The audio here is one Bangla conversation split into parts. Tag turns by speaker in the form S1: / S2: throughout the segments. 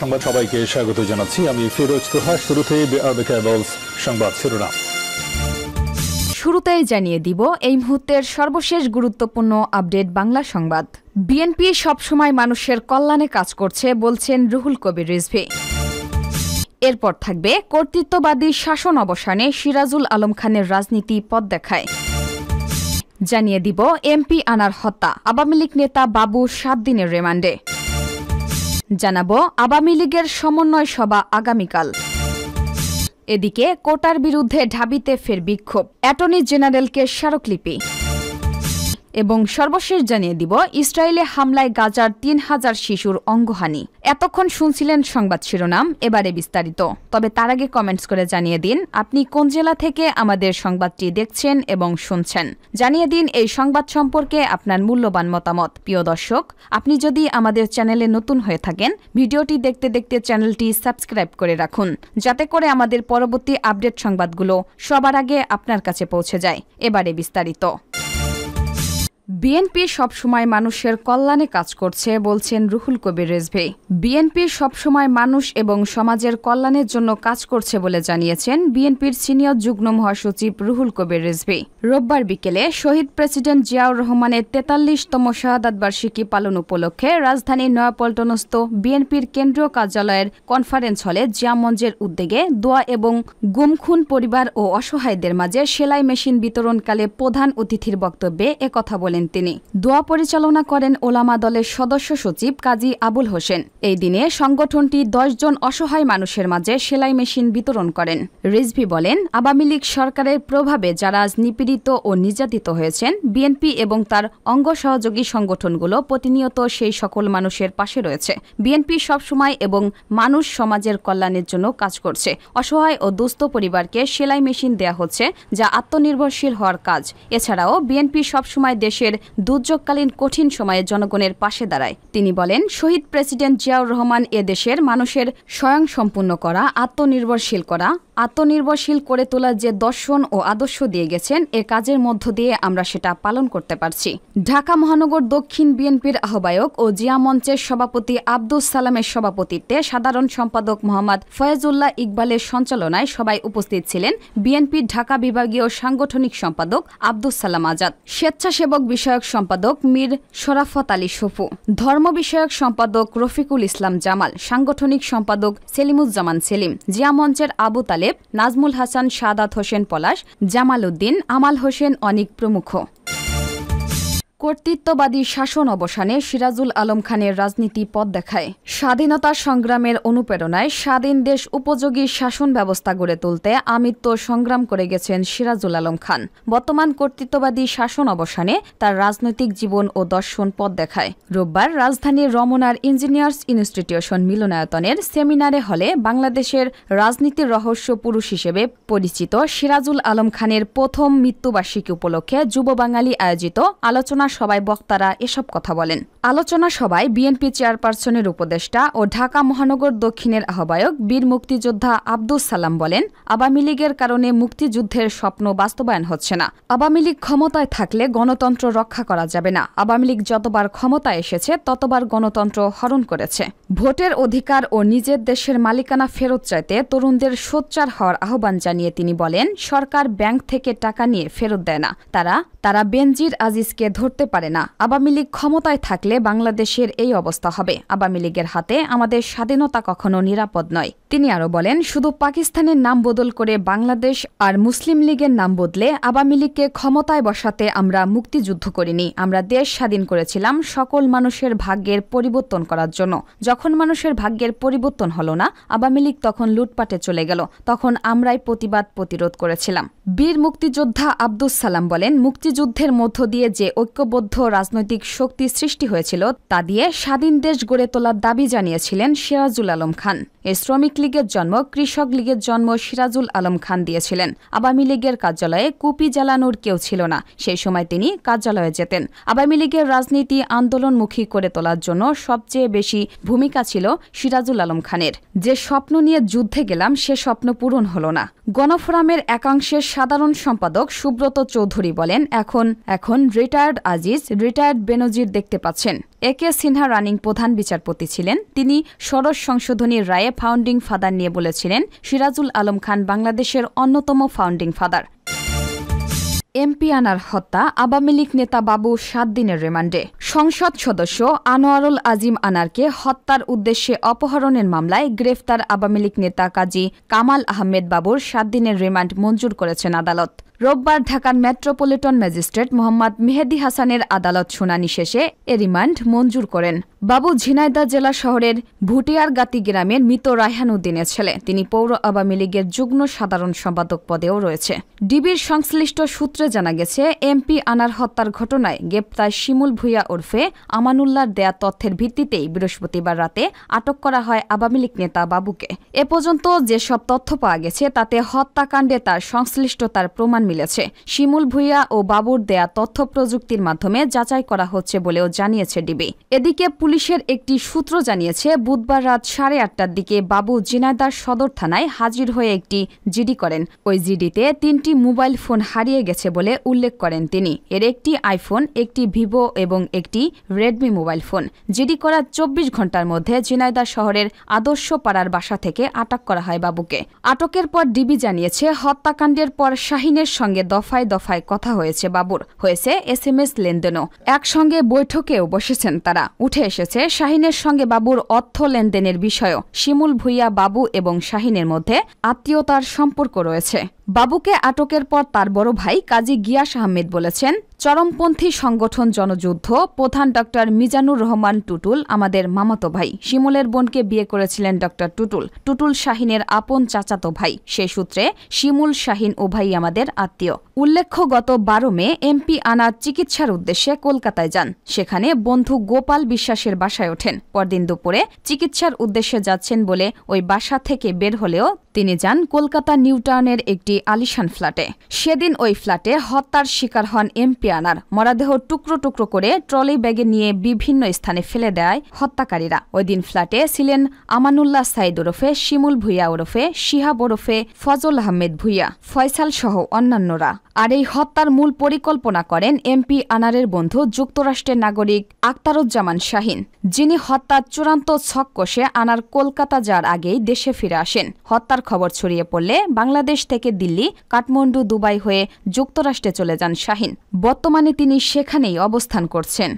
S1: সংবাদ সবাইকে স্বাগত জানাচ্ছি আমি ফিরোজ তোহা। শুরুতে সংবাদ শিরোনাম।
S2: শুরুতেই জানিয়ে দিব এই মুহূর্তের সর্বশেষ গুরুত্বপূর্ণ আপডেট বাংলা সংবাদ। বিএনপি সবসময় মানুষের কল্যাণে কাজ করছে বলছেন রুহুল কবির রিজভী। এরপর থাকবে কর্তৃত্ববাদী শাসন অবসানে সিরাজুল আলম খানের রাজনীতি পথ দেখায়। জানিয়ে দিব এমপি আনার হত্যা, আওয়ামী লীগ নেতা বাবু 7 দিনের রিমান্ডে। জানাবো আওয়ামী লীগের সমন্বয় সভা আগামীকাল। এদিকে কোটার বিরুদ্ধে ঢাবিতে ফের বিক্ষোভ, অ্যাটর্নি জেনারেলকে স্মারকলিপি। এবং সর্বশেষ জানিয়ে দিব ইসরায়েলে হামলায় গাজার 3000 শিশুর অঙ্গহানি। এতক্ষণ শুনছিলেন সংবাদ শিরোনাম, এবারে বিস্তারিত। তবে তার আগে কমেন্টস করে জানিয়ে দিন আপনি কোন জেলা থেকে আমাদের সংবাদটি দেখছেন এবং শুনছেন। জানিয়ে দিন এই সংবাদ সম্পর্কে আপনার মূল্যবান মতামত। প্রিয় দর্শক, আপনি যদি আমাদের চ্যানেলে নতুন হয়ে থাকেন, ভিডিওটি দেখতে দেখতে চ্যানেলটি সাবস্ক্রাইব করে রাখুন, যাতে করে আমাদের পরবর্তী আপডেট সংবাদগুলো সবার আগে আপনার কাছে পৌঁছে যায়। এবারে বিস্তারিত। বিএনপি সবসময় মানুষের কল্যাণে কাজ করছে বলছেন রুহুল কবির রিজভী। বিএনপি সবসময় মানুষ এবং সমাজের কল্যাণের জন্য কাজ করছে বলে জানিয়েছেন বিএনপির সিনিয়র যুগ্ম মহাসচিব রুহুল কবির রিজভী। রোববার বিকেলে শহীদ প্রেসিডেন্ট জিয়াউর রহমানের 43তম শাহাদাত বার্ষিকী পালন উপলক্ষে রাজধানীর নয়াপল্টনস্থ বিএনপির কেন্দ্রীয় কার্যালয়ের কনফারেন্স হলে জিয়া মঞ্চের উদ্যোগে দোয়া এবং গুমখুন পরিবার ও অসহায়দের মাঝে সেলাই মেশিন বিতরণকালে প্রধান অতিথির বক্তব্যে একথা বলেন তিনি। দোয়া পরিচালনা করেন ওলামা দলের সদস্য সচিব কাজী আবুল হোসেন। এই দিনে সংগঠনটি 10 জন অসহায় মানুষের মাঝে সেলাই মেশিন বিতরণ করেন। রিজভী বলেন, আওয়ামী লীগ সরকারের প্রভাবে যারা আজ নিপীড়িত ও নির্যাতিত হয়েছেন, বিএনপি এবং তার অঙ্গ সহযোগী সংগঠনগুলো প্রতিনিয়ত সেই সকল মানুষের পাশে রয়েছে। বিএনপি সবসময় এবং মানুষ সমাজের কল্যাণের জন্য কাজ করছে। অসহায় ও দুস্থ পরিবারকে সেলাই মেশিন দেয়া হচ্ছে, যা আত্মনির্ভরশীল হওয়ার কাজ। এছাড়াও বিএনপি সবসময় দেশের দুর্যোগকালীন কঠিন সময়ে জনগণের পাশে দাঁড়ায়। তিনি বলেন, শহীদ প্রেসিডেন্ট জিয়াউর রহমান এ দেশের মানুষের স্বয়ংসম্পূর্ণ করা, আত্মনির্ভরশীল করে তোলার যে দর্শন ও আদর্শ দিয়ে গেছেন, এ কাজের মধ্য দিয়ে আমরা সেটা পালন করতে পারছি। ঢাকা মহানগর দক্ষিণ বিএনপির আহ্বায়ক ও জিয়া মঞ্চের সভাপতি আব্দুস সালামের সভাপতিত্বে সাধারণ সম্পাদক মোহাম্মদ ফয়েজুল্লাহ ইকবালের সঞ্চালনায় সবাই উপস্থিত ছিলেন বিএনপির ঢাকা বিভাগীয় সাংগঠনিক সম্পাদক আব্দুস সালাম আজাদ, স্বেচ্ছাসেবক বিষয়ক সম্পাদক মীর শরাফত আলী সফু, ধর্ম বিষয়ক সম্পাদক রফিকুল ইসলাম জামাল, সাংগঠনিক সম্পাদক সেলিমুজ্জামান সেলিম, জিয়া মঞ্চের আবু তালেব, নাজমুল হাসান, সাদাত হোসেন পলাশ, জামাল উদ্দিন, আমাল হোসেন অনিক প্রমুখ। কর্তৃত্ববাদী শাসন অবসানে সিরাজুল আলম খানের রাজনীতি পথ দেখায়। স্বাধীনতা সংগ্রামের অনুপ্রেরণায় স্বাধীন দেশ উপযোগী শাসন ব্যবস্থা গড়ে তুলতে আমৃত্যু সংগ্রাম করে গেছেন সিরাজুল আলম খান। বর্তমান কর্তৃত্ববাদী শাসন অবসানে তার রাজনৈতিক জীবন ও দর্শন পথ দেখায়। রোববার রাজধানীর রমনার ইঞ্জিনিয়ার্স ইনস্টিটিউশন মিলনায়তনের সেমিনারে হলে বাংলাদেশের রাজনীতির রহস্য পুরুষ হিসেবে পরিচিত সিরাজুল আলম খানের প্রথম মৃত্যুবার্ষিকী উপলক্ষে যুব বাঙালি আয়োজিত আলোচনা সভায় বক্তারা এসব কথা বলেন। আলোচনা সভায় বিএনপি চেয়ারপারসনের উপদেষ্টা ও ঢাকা মহানগর দক্ষিণের আহ্বায়ক বীর মুক্তিযোদ্ধা আব্দুস সালাম বলেন, আওয়ামী লীগের কারণে মুক্তিযুদ্ধের স্বপ্ন বাস্তবায়ন হচ্ছে না। আওয়ামী লীগ ক্ষমতায় থাকলে গণতন্ত্র রক্ষা করা যাবে না। আওয়ামী লীগ যতবার ক্ষমতায় এসেছে ততবার গণতন্ত্র হরণ করেছে। ভোটের অধিকার ও নিজের দেশের মালিকানা ফেরত চাইতে তরুণদের সোচ্চার হওয়ার আহ্বান জানিয়ে তিনি বলেন, সরকার ব্যাংক থেকে টাকা নিয়ে ফেরত দেয় না। তারা বেনজির আজিজকে ধরতে পারে না। আওয়ামী লীগ ক্ষমতায় থাকলে বাংলাদেশের এই অবস্থা হবে। আওয়ামী লীগের হাতে আমাদের স্বাধীনতা কখনো নিরাপদ নয়। তিনি আরো বলেন, শুধু পাকিস্তানের নাম বদল করে বাংলাদেশ আর মুসলিম লীগের নাম বদলে আওয়ামী লীগকে ক্ষমতায় বসাতে আমরা মুক্তিযুদ্ধ করিনি। আমরা দেশ স্বাধীন করেছিলাম সকল মানুষের ভাগ্যের পরিবর্তন করার জন্য। যখন মানুষের ভাগ্যের পরিবর্তন হলো না, আওয়ামী লীগ তখন লুটপাটে চলে গেল। তখন আমরাই প্রতিরোধ করেছিলাম। বীর মুক্তিযোদ্ধা আব্দুস সালাম বলেন, মুক্তিযুদ্ধের মধ্য দিয়ে যে ঐক্যবদ্ধ রাজনৈতিক শক্তি সৃষ্টি হয়েছিল তা দিয়ে স্বাধীন দেশ গড়ে তোলার দাবি জানিয়েছিলেন সিরাজুল আলম খান। এ শ্রমিক লীগের জন্ম, কৃষক লীগের জন্ম সিরাজুল আলম খান দিয়েছিলেন। আওয়ামী লীগের কার্যালয়ে কুপি জ্বালানোর কেউ ছিল না। সেই সময় তিনি কার্যালয়ে যেতেন। আওয়ামী লীগের রাজনীতি আন্দোলনমুখী করে তোলার জন্য সবচেয়ে বেশি ভূমিকা ছিল সিরাজুল আলম খানের। যে স্বপ্ন নিয়ে যুদ্ধে গেলাম সে স্বপ্ন পূরণ হলো না। গণফোরামের একাংশের সাধারণ সম্পাদক সুব্রত চৌধুরী বলেন, এখন রিটায়ার্ড জাজিজ রিটায়ার্ড বেনজির দেখতে পাচ্ছেন। একে সিনহা রানিং প্রধান বিচারপতি ছিলেন। তিনি ষোড়শ সংশোধনীর রায়ে ফাউন্ডিং ফাদার নিয়ে বলেছিলেন, সিরাজুল আলম খান বাংলাদেশের অন্যতম ফাউন্ডিং ফাদার। এমপি আনার হত্যা, আওয়ামী লীগ নেতা বাবু 7 দিনের রিমান্ডে। সংসদ সদস্য আনোয়ারুল আজিম আনারকে হত্যার উদ্দেশ্যে অপহরণের মামলায় গ্রেফতার আওয়ামী লীগ নেতা কাজী কামাল আহমেদ বাবুর 7 দিনের রিমান্ড মঞ্জুর করেছেন আদালত। রোববার ঢাকার মেট্রোপলিটন ম্যাজিস্ট্রেট মোহাম্মদ মেহেদী হাসানের আদালত শুনানি শেষে এ রিমান্ড মঞ্জুর করেন। বাবু ঝিনাইদহ জেলা শহরের ভুটিয়ারগাতি গ্রামের মৃত রায়হান উদ্দিনের ছেলে। তিনি পৌর আওয়ামী লীগের যুগ্ম সাধারণ সম্পাদক পদেও রয়েছে। ডিবির সংশ্লিষ্ট সূত্রে জানা গেছে, এমপি আনার হত্যার ঘটনায় গ্রেপ্তার শিমুল ভূঁইয়া ওরফে আমানুল্লাহর দেয়া তথ্যের ভিত্তিতেই বৃহস্পতিবার রাতে আটক করা হয় আওয়ামী লীগ নেতা বাবুকে। এ পর্যন্ত যেসব তথ্য পাওয়া গেছে তাতে হত্যাকাণ্ডে তার সংশ্লিষ্টতার প্রমাণ মিলেছে। শিমুল ভূঁইয়া ও বাবুর দেয়া তথ্য প্রযুক্তির মাধ্যমে যাচাই করা হচ্ছে বলেও জানিয়েছে ডিবি। এদিকে পুলিশের একটি সূত্র জানিয়েছে, বুধবার রাত 8:30টার দিকে বাবু ঝিনাইদহ সদর থানায় হাজির হয়ে একটি জিডি করেন। ওই জিডিতে 3টি মোবাইল ফোন হারিয়ে গেছে বলে উল্লেখ করেন তিনি। এর একটি আইফোন, একটি ভিভো এবং একটি রেডমি মোবাইল ফোন। জিডি করার 24 ঘণ্টার মধ্যে ঝিনাইদহ শহরের আদর্শ পাড়ার বাসা থেকে আটক করা হয় বাবুকে। আটকের পর ডিবি জানিয়েছে, হত্যাকাণ্ডের পর শাহিনের সঙ্গে দফায় দফায় কথা হয়েছে বাবুর, হয়েছে SMS লেনদেনও। একসঙ্গে বৈঠকেও বসেছেন তারা। উঠে এসেছে শাহিনের সঙ্গে বাবুর অর্থ লেনদেনের বিষয়ও। শিমুল ভূঁইয়া বাবু এবং শাহিনের মধ্যে আত্মীয়তার সম্পর্ক রয়েছে। বাবুকে আটকের পর তার বড় ভাই কাজী গিয়াস আহমেদ বলেছেন, চরমপন্থী সংগঠন জনযুদ্ধ প্রধান ডক্টর মিজানুর রহমান টুটুল আমাদের মামাতো ভাই। শিমুলের বোনকে বিয়ে করেছিলেন ডক্টর টুটুল। টুটুল শাহিনের আপন চাচাতো ভাই। সেই সূত্রে শিমুল, শাহিন উভয়ই আমাদের আত্মীয়। উল্লেখ্য, গত 12 মে এমপি আনার চিকিৎসার উদ্দেশ্যে কলকাতায় যান। সেখানে বন্ধু গোপাল বিশ্বাসের বাসায় ওঠেন। পরদিন দুপুরে চিকিৎসার উদ্দেশ্যে যাচ্ছেন বলে ওই বাসা থেকে বের হলেও তিনি যান কলকাতা নিউ টাউনের একটি আলিশান ফ্ল্যাটে। সেদিন ওই ফ্ল্যাটে হত্যার শিকার হন এমপি আনার। মরদেহ টুকরো টুকরো করে ট্রলি ব্যাগে নিয়ে বিভিন্ন স্থানে ফেলে দেয় হত্যাকারীরা। ওই দিন ফ্ল্যাটে ছিলেন আমানুল্লাহ সাইদ ওরফে শিমুল ভূঁইয়া ওরফে শিহাব ওরফে ফজল আহমেদ ভূঁইয়া, ফয়সাল সহ অন্যান্যরা। আর এই হত্যার মূল পরিকল্পনা করেন এমপি আনারের বন্ধু যুক্তরাষ্ট্রের নাগরিক আখতারুজ্জামান শাহিন, যিনি হত্যার চূড়ান্ত ছক কষে আনার কলকাতা যাওয়ার আগেই দেশে ফিরে আসেন। হত্যার খবর ছড়িয়ে পড়লে বাংলাদেশ থেকে দিল্লি, কাঠমান্ডু, দুবাই হয়ে যুক্তরাষ্ট্রে চলে যান শাহিন। বর্তমানে তিনি সেখানেই অবস্থান করছেন।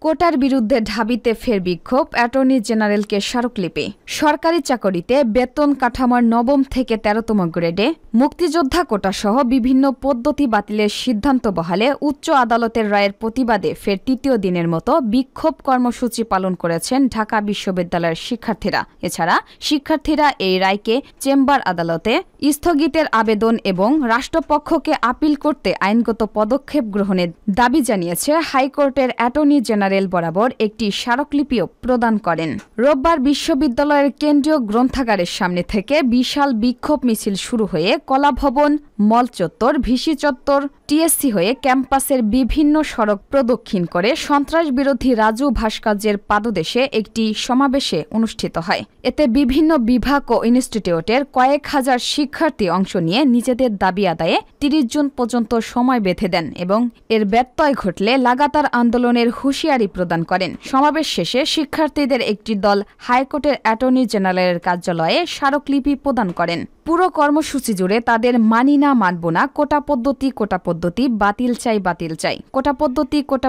S2: কোটার বিরুদ্ধে ঢাবিতে ফের বিক্ষোভ, অ্যাটর্নি জেনারেলকে স্মারকলিপি। সরকারি চাকরিতে বেতন কাঠামোর 9ম থেকে 13তম গ্রেডে মুক্তিযোদ্ধা কোটাসহ বিভিন্ন পদ্ধতি বাতিলের সিদ্ধান্ত বহালে উচ্চ আদালতের রায়ের প্রতিবাদে ফের 3য় দিনের মতো বিক্ষোভ কর্মসূচি পালন করেছেন ঢাকা বিশ্ববিদ্যালয়ের শিক্ষার্থীরা। এছাড়া শিক্ষার্থীরা এই রায়কে চেম্বার আদালতে স্থগিতের আবেদন এবং রাষ্ট্রপক্ষকে আপিল করতে আইনগত পদক্ষেপ গ্রহণের দাবি জানিয়েছে। হাইকোর্টের অ্যাটর্নি জেনারেল বরাবর একটি স্মারকলিপিও প্রদান করেন। রোববার বিশ্ববিদ্যালয়ের কেন্দ্রীয় গ্রন্থাগারের সামনে থেকে বিশাল বিক্ষোভ মিছিল শুরু হয়ে কলাভবন, মল চত্বর, ভিসি চত্বর, টিএসসি হয়ে ক্যাম্পাসের বিভিন্ন সড়ক প্রদক্ষিণ করে সন্ত্রাস বিরোধী রাজু ভাস্কর্যের পাদদেশে একটি সমাবেশে অনুষ্ঠিত হয়। এতে বিভিন্ন বিভাগ ও ইনস্টিটিউটের কয়েক হাজার শিক্ষার্থী অংশ নিয়ে নিজেদের দাবি আদায়ে 30 জুন পর্যন্ত সময় বেঁধে দেন এবং এর ব্যত্যয় ঘটলে লাগাতার আন্দোলনের হুঁশিয়ারি প্রদান করেন। সমাবেশ শেষে শিক্ষার্থীদের একটি দল হাইকোর্টের অ্যাটর্নি জেনারেলের কার্যালয়ে স্মারকলিপি প্রদান করেন। পুরো কর্মসূচি জুড়ে তাদের মানি না, মানব না, কোটা পদ্ধতি বাতিল চাই, কোটা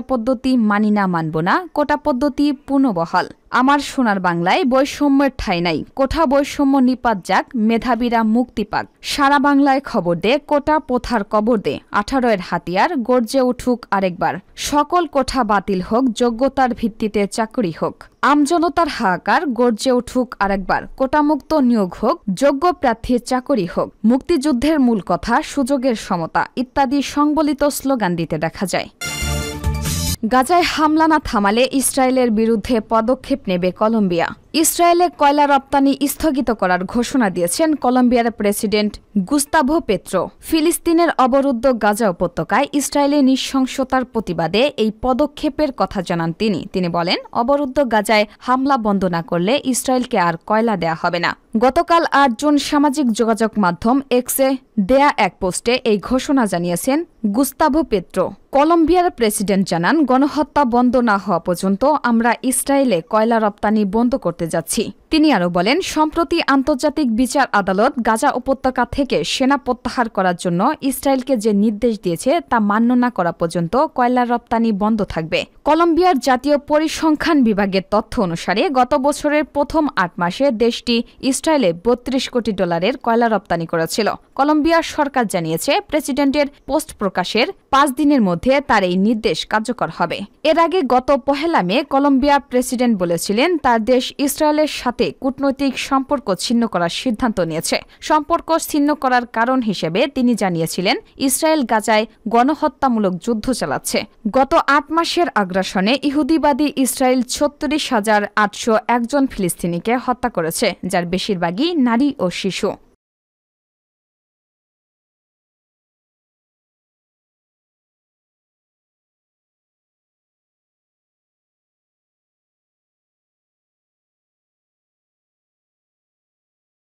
S2: পদ্ধতি মানি না, মানব না, কোটা পদ্ধতি পুনর্বহাল। আমার সোনার বাংলায় বৈষম্যের ঠাঁই নাই, কোঠা বৈষম্য নিপাত যাক, মেধাবীরা মুক্তি পাক। সারা বাংলায় খবর দে, কোটা প্রথার কবর দে, 18 হাতিয়ার গর্জে উঠুক আরেকবার। সকল কোঠা বাতিল হোক, যোগ্যতার ভিত্তিতে চাকরি হোক। আমজনতার হাহাকার গর্জে উঠুক আরেকবার। কোটামুক্ত নিয়োগ হোক, যোগ্য প্রার্থীর চাকরি হোক। মুক্তিযুদ্ধের মূল কথা সুযোগের সমতা ইত্যাদি সংবলিত স্লোগান দিতে দেখা যায়। গাজায় হামলা না থামালে ইসরায়েলের বিরুদ্ধে পদক্ষেপ নেবে কলম্বিয়া। ইসরায়েলে কয়লা রপ্তানি স্থগিত করার ঘোষণা দিয়েছেন কলম্বিয়ার প্রেসিডেন্ট গুস্তাভো পেত্রো। ফিলিস্তিনের অবরুদ্ধ গাজা উপত্যকায় ইসরায়েলের নৃশংসতার প্রতিবাদে এই পদক্ষেপের কথা জানান তিনি বলেন, অবরুদ্ধ গাজায় হামলা বন্ধ না করলে ইসরায়েলকে আর কয়লা দেয়া হবে না। গতকাল 8 জুন সামাজিক যোগাযোগ মাধ্যম এক্সে দেয়া এক পোস্টে এই ঘোষণা জানিয়েছেন গুস্তাভো পেত্রো। কলম্বিয়ার প্রেসিডেন্ট জানান, গণহত্যা বন্ধ না হওয়া পর্যন্ত আমরা ইসরায়েলে কয়লা রপ্তানি বন্ধ করতে যাচ্ছি। তিনি আরও বলেন, সম্প্রতি আন্তর্জাতিক বিচার আদালত গাজা উপত্যকা থেকে সেনা প্রত্যাহার করার জন্য ইসরায়েলকে যে নির্দেশ দিয়েছে তা মান্য না করা পর্যন্ত কয়লা রপ্তানি বন্ধ থাকবে। কলম্বিয়ার জাতীয় পরিসংখ্যান বিভাগের তথ্য অনুসারে গত বছরের প্রথম ৮ মাসে দেশটি ইসরায়েলে $32 কোটি কয়লা রপ্তানি করেছিল। কলম্বিয়ার সরকার জানিয়েছে, প্রেসিডেন্টের পোস্ট প্রকাশের 5 দিনের মধ্যে তার এই নির্দেশ কার্যকর হবে। এর আগে গত 1 মে কলম্বিয়ার প্রেসিডেন্ট বলেছিলেন তার দেশ ইসরায়েলের সাথে কূটনৈতিক সম্পর্ক ছিন্ন করার সিদ্ধান্ত নিয়েছে। সম্পর্ক ছিন্ন করার কারণ হিসেবে তিনি জানিয়েছিলেন ইসরায়েল গাজায় গণহত্যামূলক যুদ্ধ চালাচ্ছে। গত 8 মাসের আগ্রাসনে ইহুদিবাদী ইসরায়েল 36,801 জন ফিলিস্তিনিকে হত্যা করেছে, যার বেশিরভাগই নারী ও শিশু।